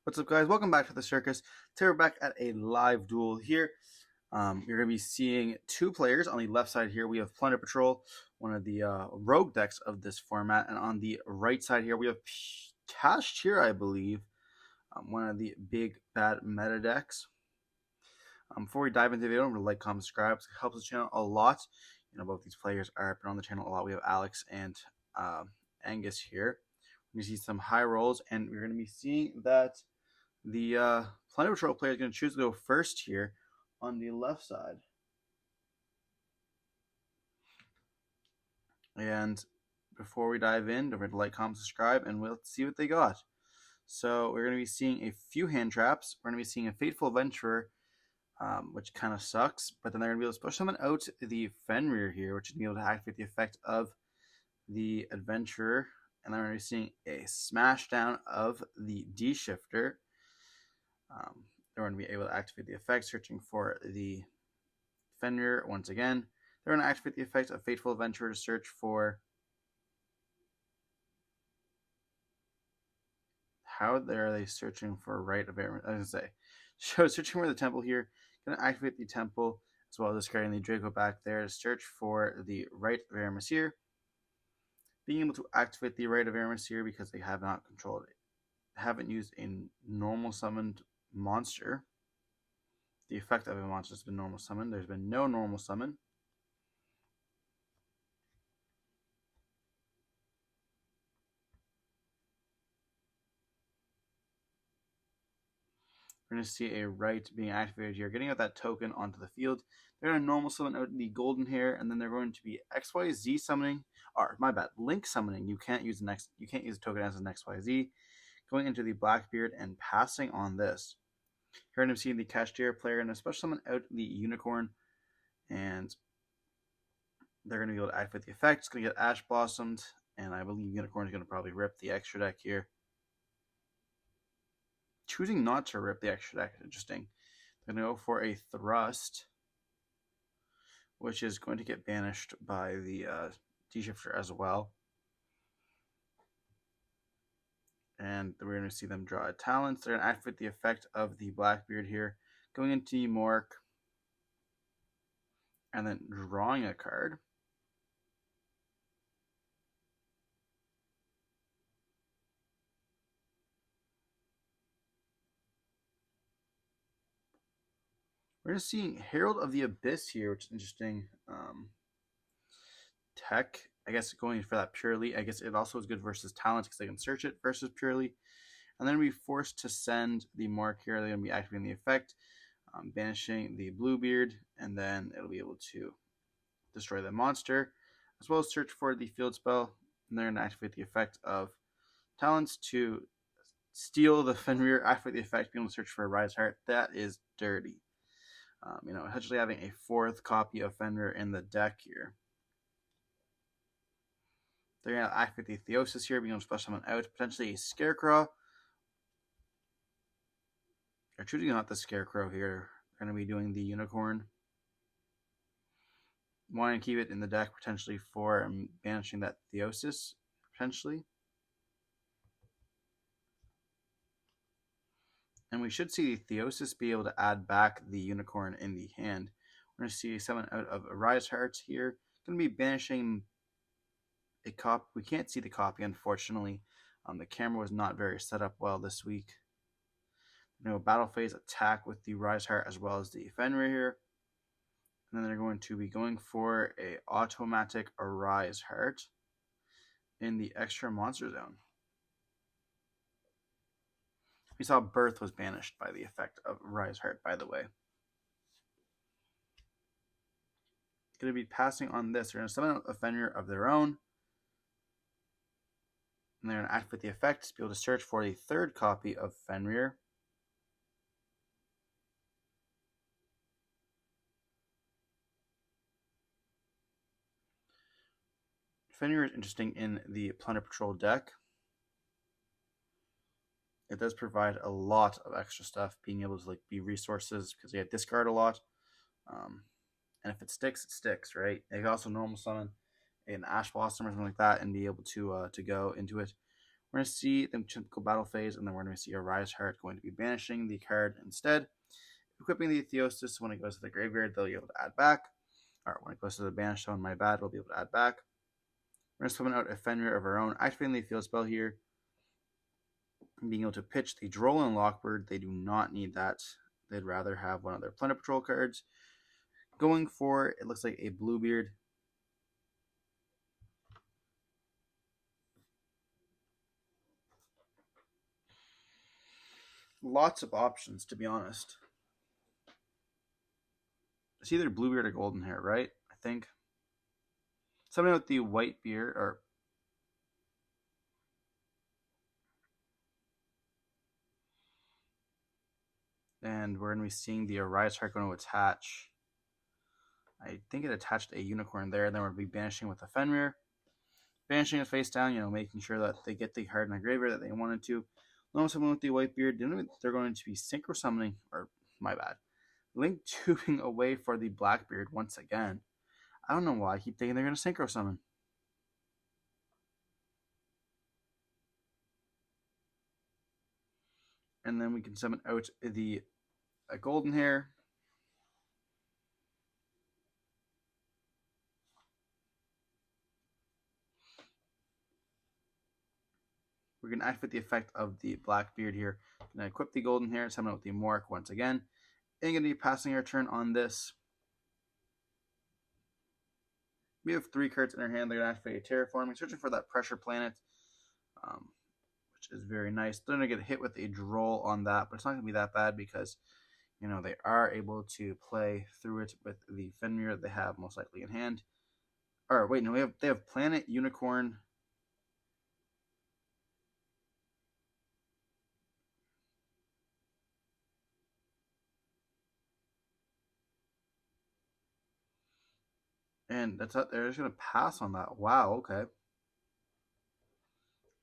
What's up, guys? Welcome back to the Circus. Today we're back at a live duel here. You're going to be seeing two players. On the left side here, we have Plunder Patrol, one of the rogue decks of this format. And on the right side here, we have Kashtira, I believe, one of the big bad meta decks. Before we dive into the video, remember to like, comment, subscribe. It helps the channel a lot. You know, both these players are on the channel a lot. We have Alex and Angus here. We see some high rolls, and we're going to be seeing that the Plunder Patrol player is going to choose to go first here on the left side. And before we dive in, don't forget to like, comment, subscribe, and we'll see what they got. So we're going to be seeing a few hand traps. We're going to be seeing a Fateful Adventurer, which kind of sucks. But then they're going to be able to push someone out the Fenrir here, which is going to be able to activate the effect of the Adventurer. And then we're going to be seeing a smash down of the D-Shifter. They're going to be able to activate the effect, searching for the Fenrir once again. They're going to activate the effect of Fateful Adventurer to search for... How are they searching for right of air? I was going to say, searching for the temple here. Going to activate the temple, as well as discarding the Draco back there to search for the right of air Messier. Being able to activate the right of air Messier because they have not controlled it. Haven't used a normal summoned monster. The effect of a monster has been normal summon. There's been no normal summon. We're going to see a right being activated here, getting out that token onto the field. They're going to normal summon out the golden hair, and then they're going to be XYZ summoning, or my bad, Link summoning. You can't use the token as an XYZ. Going into the Blackbeard and passing on this. Here I'm seeing the Kashtira player and especially summon out the Unicorn, and they're going to be able to activate the effect. It's going to get Ash Blossomed, and I believe Unicorn is going to probably rip the extra deck here. Choosing not to rip the extra deck is interesting. They're going to go for a Thrust, which is going to get banished by the D-Shifter as well. And we're going to see them draw a talent. They're going to activate the effect of the Blackbeard here, going into Mork, and then drawing a card. We're going to see Herald of the Abyss here, which is interesting. Tech, I guess going for that purely. I guess it also is good versus talent because they can search it versus purely. And then we're forced to send the mark here. They're going to be activating the effect, banishing the Bluebeard, and then it'll be able to destroy the monster, as well as search for the field spell. And they're going to activate the effect of talents to steal the Fenrir, activate the effect, being able to search for a Rise Heart. That is dirty. Essentially having a fourth copy of Fenrir in the deck here. They're going to activate the Theosis here, being able to splash someone out, potentially a Scarecrow. They're choosing not the Scarecrow here. They're going to be doing the Unicorn. Wanting to keep it in the deck potentially for banishing that Theosis, potentially. And we should see the Theosis be able to add back the Unicorn in the hand. We're going to see someone out of Rise Hearts here. Going to be banishing a copy. We can't see the copy, unfortunately. The camera was not very set up well this week. Battle phase attack with the Rise Heart as well as the Fenrir here. And then they're going to be going for a automatic Rise Heart in the extra monster zone. We saw Birth was banished by the effect of Rise Heart, by the way. Going to be passing on this. They're going to summon a Fenrir of their own. And they're going to activate the effect to be able to search for the third copy of Fenrir. Fenrir is interesting in the Plunder Patrol deck. It does provide a lot of extra stuff, being able to be resources because they discard a lot. And if it sticks, right? They can also normal summon an Ash Blossom or something like that and be able to go into it. We're going to see the typical battle phase, and then we're going to see a Rise Heart going to be banishing the card instead. Equipping the Theosis, when it goes to the graveyard, they'll be able to add back. Or when it goes to the banish zone, my bad, we'll be able to add back. We're going to summon out a Fenrir of our own, activating the field spell here. And being able to pitch the Droll and Lockbird, they do not need that. They'd rather have one of their Plunder Patrol cards. Going for, it looks like a Bluebeard. Lots of options, to be honest. It's either Bluebeard or Golden Hair, right? I think. Something with the white beard, or and we're going to be seeing the Rise Heart going to attach. I think it attached a Unicorn there, and then we'll be banishing with a Fenrir. Banishing it face down, making sure that they get the card in the graveyard that they wanted to. Normal summon with the white beard, they're going to be synchro summoning, or my bad, link tubing away for the Blackbeard once again. I don't know why I keep thinking they're going to synchro summon. And then we can summon out the Golden Hair. We're going to activate the effect of the Blackbeard here. Going to equip the Golden Hair, summon out the Mork once again. And going to be passing our turn on this. We have 3 cards in our hand. They're going to activate a Terraforming, searching for that Pressure Planet, which is very nice. They're going to get hit with a Droll on that, but it's not going to be that bad because, they are able to play through it with the Fenrir that they have most likely in hand. Or wait, no, they have Planet, Unicorn. And that's out there. They're just going to pass on that. Wow, okay.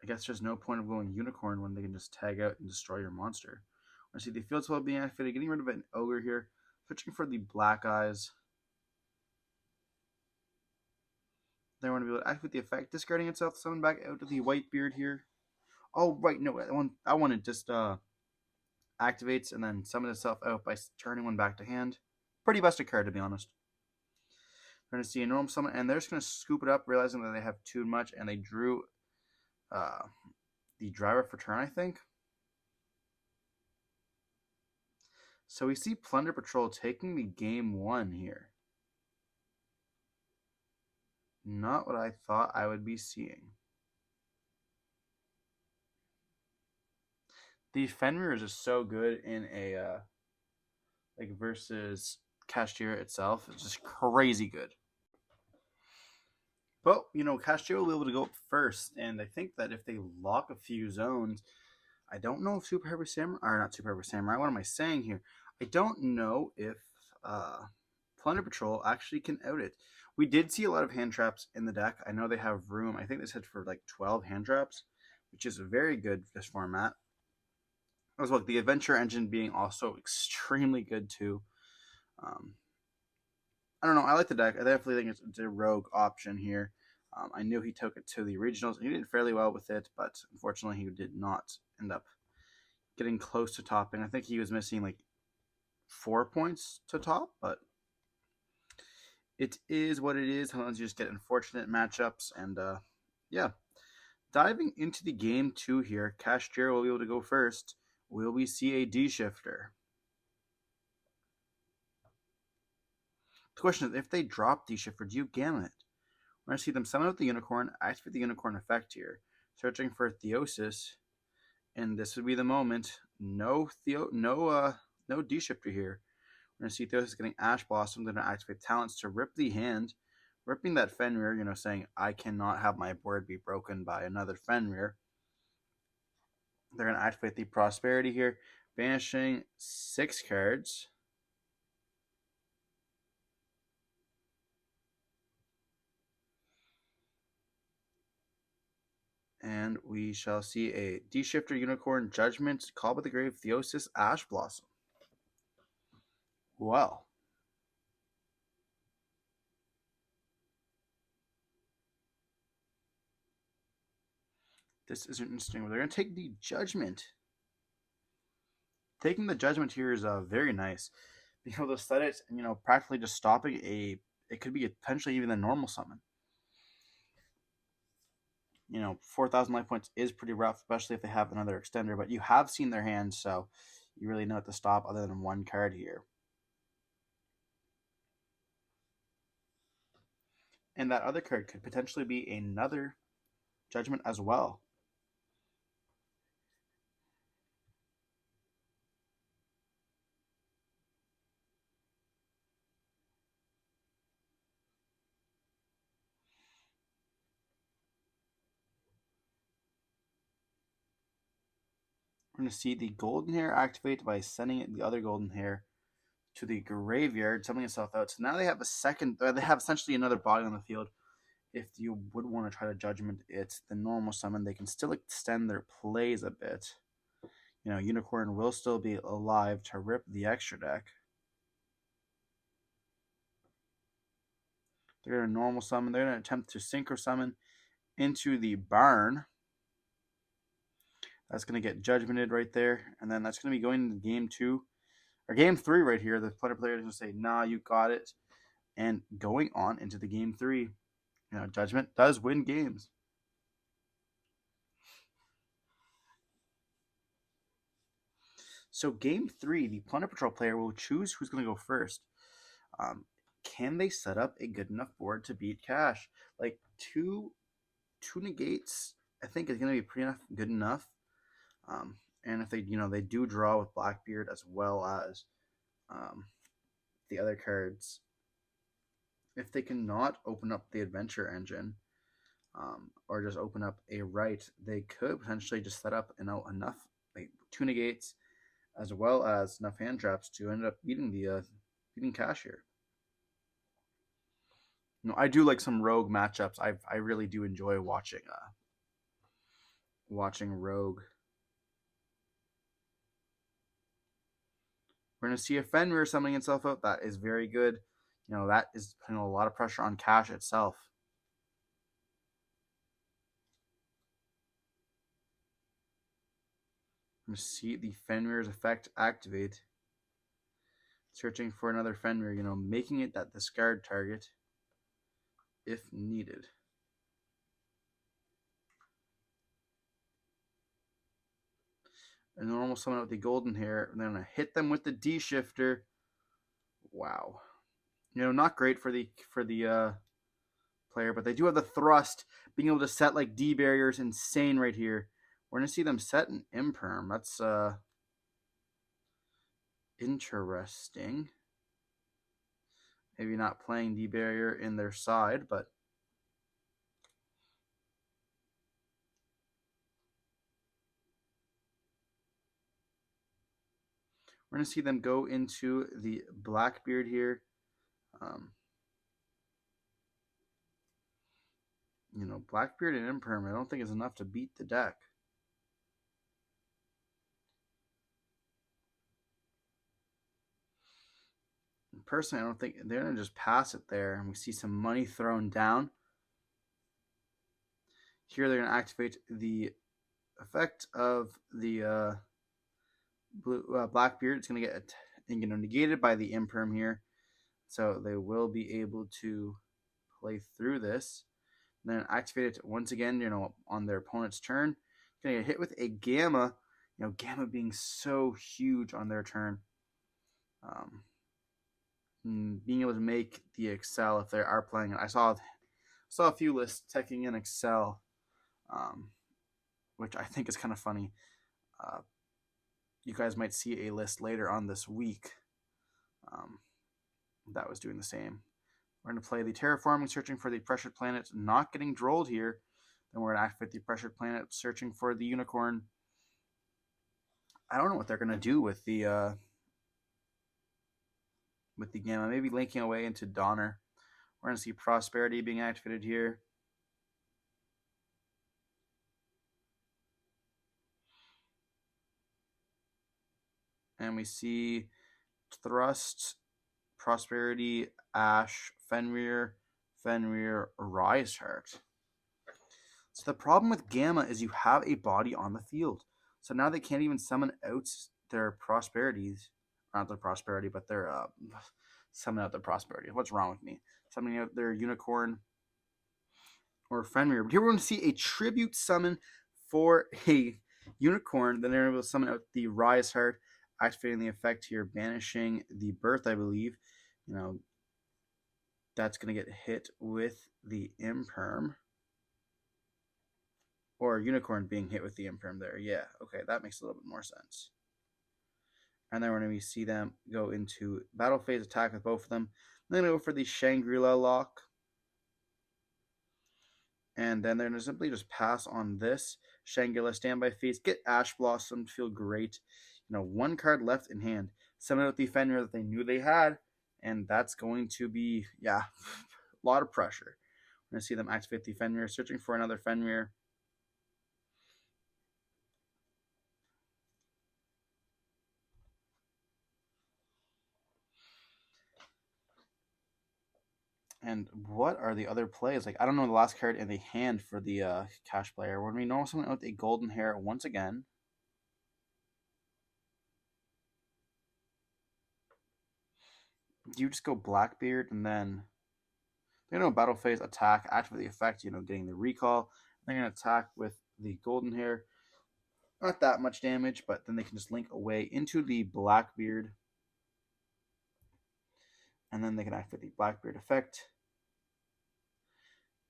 I guess there's no point of going Unicorn when they can just tag out and destroy your monster. I see the field spell being activated, getting rid of an Ogre here. Switching for the Black Eyes. Then we're going to be able to activate the effect, discarding itself, summon back out to the White Beard here. Oh, right, no, that one it just activates and then summons itself out by turning one back to hand. Pretty busted card, to be honest. We're going to see a normal summon, and they're just going to scoop it up, realizing that they have too much, and they drew the driver for turn, I think. So we see Plunder Patrol taking the game 1 here. Not what I thought I would be seeing. The Fenrir is just so good in a versus Kashtira itself. It's just crazy good. But Kashtira will be able to go up first, and I think that if they lock a few zones, I don't know if Super Heavy Samurai, or not Super Heavy Samurai, what am I saying here? I don't know if Plunder Patrol actually can out it. We did see a lot of hand traps in the deck. I know they have room. I think they said for like 12 hand traps, which is very good for this format. As well, the Adventure Engine being also extremely good too. I don't know. I like the deck. I definitely think it's a rogue option here. I knew he took it to the regionals. He did fairly well with it, but unfortunately he did not end up getting close to topping. I think he was missing like 4 points to top, but it is what it is. Sometimes you just get unfortunate matchups, and yeah. Diving into the game 2 here, Kashtira will be able to go first. Will we see a D-shifter? The question is, if they drop D-shifter, do you gamma it? We're going to see them summon out the Unicorn, activate the Unicorn effect here, searching for Theosis, and this would be the moment. No D-shifter here. We're going to see Theosis getting Ash Blossom, going to activate talents to rip the hand, ripping that Fenrir, saying, I cannot have my board be broken by another Fenrir. They're going to activate the Prosperity here, banishing 6 cards. And we shall see a D-shifter, Unicorn, Judgment, Call by the Grave, Theosis, Ash Blossom. Well. This is interesting. They're going to take the Judgment. Taking the Judgment here is very nice. Being able to set it and, practically just stopping it could be potentially even a normal summon. 4,000 life points is pretty rough, especially if they have another extender, but you have seen their hands, so you really know what to stop other than one card here. And that other card could potentially be another Judgment as well. We're going to see the Golden Hair activate by sending the other Golden Hair to the graveyard, summoning itself out. So now they have they have essentially another body on the field. If you would want to try to Judgment it's the normal summon, they can still extend their plays a bit. Unicorn will still be alive to rip the extra deck. They're going to normal summon. They're going to attempt to synchro summon into the barn. That's going to get Judgmented right there. And then that's going to be going into game 2. Or game 3 right here. The Plunder player is going to say, nah, you got it. And going on into the game 3. Judgment does win games. So game 3, the Plunder Patrol player will choose who's going to go first. Can they set up a good enough board to beat Cash? Like two negates, I think is going to be good enough. And if they do draw with Blackbeard as well as the other cards, if they cannot open up the Adventure Engine or just open up a Right, they could potentially just set up enough like 2 negates as well as enough hand traps to end up beating Cash here. I do like some Rogue matchups. I really do enjoy watching Rogue. We're going to see a Fenrir summoning itself out. That is very good. That is putting a lot of pressure on Cash itself. We're going to see the Fenrir's effect activate. Searching for another Fenrir, making it that discard target if needed. A normal summon with the Golden Hair, and then I'm going to hit them with the D-Shifter. Wow. Not great for the player, but they do have the Thrust. Being able to set like D barriers, insane right here. We're going to see them set an Imperm. That's interesting. Maybe not playing D barrier in their side, but we're going to see them go into the Blackbeard here. Blackbeard and Imperm, I don't think is enough to beat the deck. Personally, I don't think they're going to just pass it there. And we see some money thrown down. Here they're going to activate the effect of the Blackbeard. It's going to get negated by the Imperm here. So they will be able to play through this. And then activate it once again, on their opponent's turn. Going to get hit with a Gamma. Gamma being so huge on their turn. Being able to make the Excel if they are playing it. I saw a few lists teching in Excel, which I think is kind of funny. You guys might see a list later on this week that was doing the same. We're going to play the Terraforming, searching for the Pressured Planet, not getting drolled here. Then we're going to activate the Pressured Planet, searching for the Unicorn. I don't know what they're going to do with the Gamma. Maybe linking away into Donner. We're going to see Prosperity being activated here. And we see Thrust, Prosperity, Ash, Fenrir, Rise Heart. So the problem with Gamma is you have a body on the field. So now they can't even summon out their prosperities. Not their prosperity, but their summon out their prosperity. What's wrong with me? Summoning out their unicorn or Fenrir. But here we're going to see a tribute summon for a unicorn. Then they're able to summon out the Rise Heart, activating the effect here, banishing the Birth, I believe. You know, that's going to get hit with the Imperm. Or Unicorn being hit with the Imperm there. Yeah, okay, that makes a little bit more sense. And then we're going to see them go into battle phase attack with both of them. Then go for the Shangri-La lock. And then they're going to simply just pass on this Shangri-La standby phase. Get Ash Blossom to feel great. You know, one card left in hand. Summon out the Fenrir that they knew they had. And that's going to be, yeah, a lot of pressure. We're going to see them activate the Fenrir, searching for another Fenrir. And what are the other plays? Like, I don't know the last card in the hand for the cash player. When we know someone with a golden hair once again. You just go Blackbeard and then they're going to battle phase attack, activate the effect, you know, getting the recall. They're going to attack with the golden hair. Not that much damage, but then they can just link away into the Blackbeard. And then they can activate the Blackbeard effect,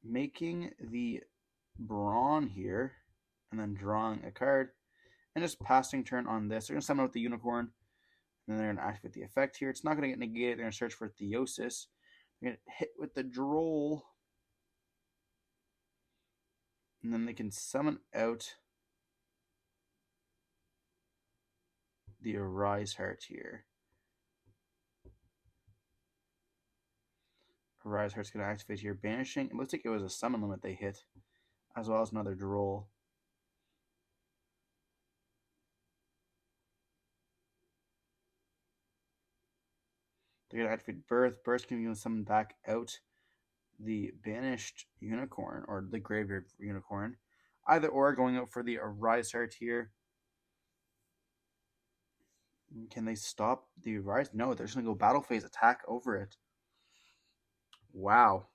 making the Brawn here, and then drawing a card, and just passing turn on this. They're going to summon out the Unicorn, and then they're going to activate the effect here. It's not going to get negated. They're going to search for Theosis. They're going to hit with the Droll, and then they can summon out the Arise Heart here. Arise Heart's going to activate here, banishing. It looks like it was a summon limit they hit, as well as another Droll. They're going to activate Birth. Birth can be summon back out the banished Unicorn, or the Graveyard Unicorn. Either or, going out for the Arise Heart here. Can they stop the Arise? No, they're just going to go battle phase attack over it. Wow.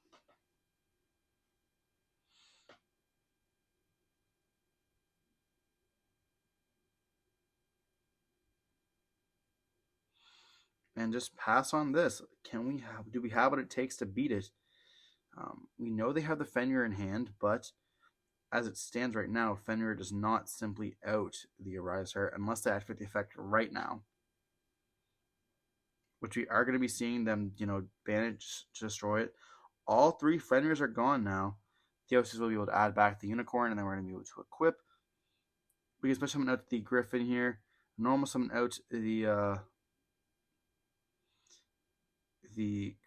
And just pass on this. Do we have what it takes to beat it? We know they have the Fenrir in hand, but as it stands right now, Fenrir does not simply out the Arise Heart unless they activate the effect right now. Which we are going to be seeing them, you know, banish to destroy it. All three Fenrirs are gone now. Theosis will be able to add back the Unicorn, and then we're going to be able to equip. We can special summon out the Griffin here. Normal summon out the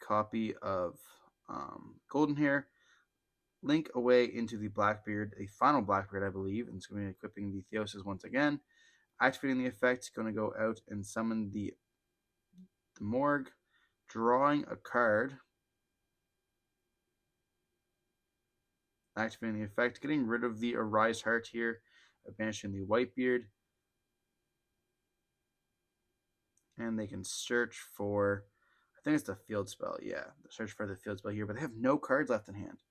copy of Golden Hair. Link away into the Blackbeard, a final Blackbeard, I believe, and it's going to be equipping the Theosis once again. Activating the effect, going to go out and summon the Morgue, drawing a card, activating the effect, getting rid of the Arise Heart here, banishing the Whitebeard, and they can search for, I think it's the field spell, yeah, search for the field spell here, but they have no cards left in hand.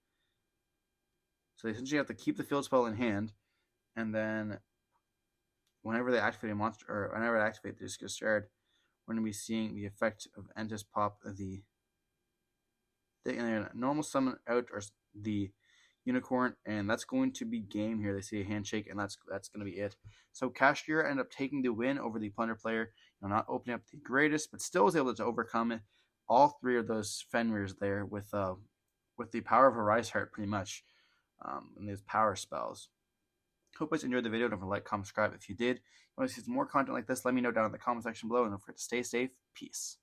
So they essentially have to keep the field spell in hand, and then whenever they activate a monster, or whenever they activate the discard, we're going to be seeing the effect of Entis pop the normal summon out or the Unicorn, and that's going to be game here. They see a handshake, and that's going to be it. So Kashtira ended up taking the win over the Plunder player. You know, not opening up the greatest, but still was able to overcome it. All three of those Fenrirs there with the power of Arise Heart, pretty much, and these power spells. Hope you guys enjoyed the video. Don't forget to like, comment, subscribe if you did. If you want to see some more content like this, let me know down in the comment section below. And don't forget to stay safe. Peace.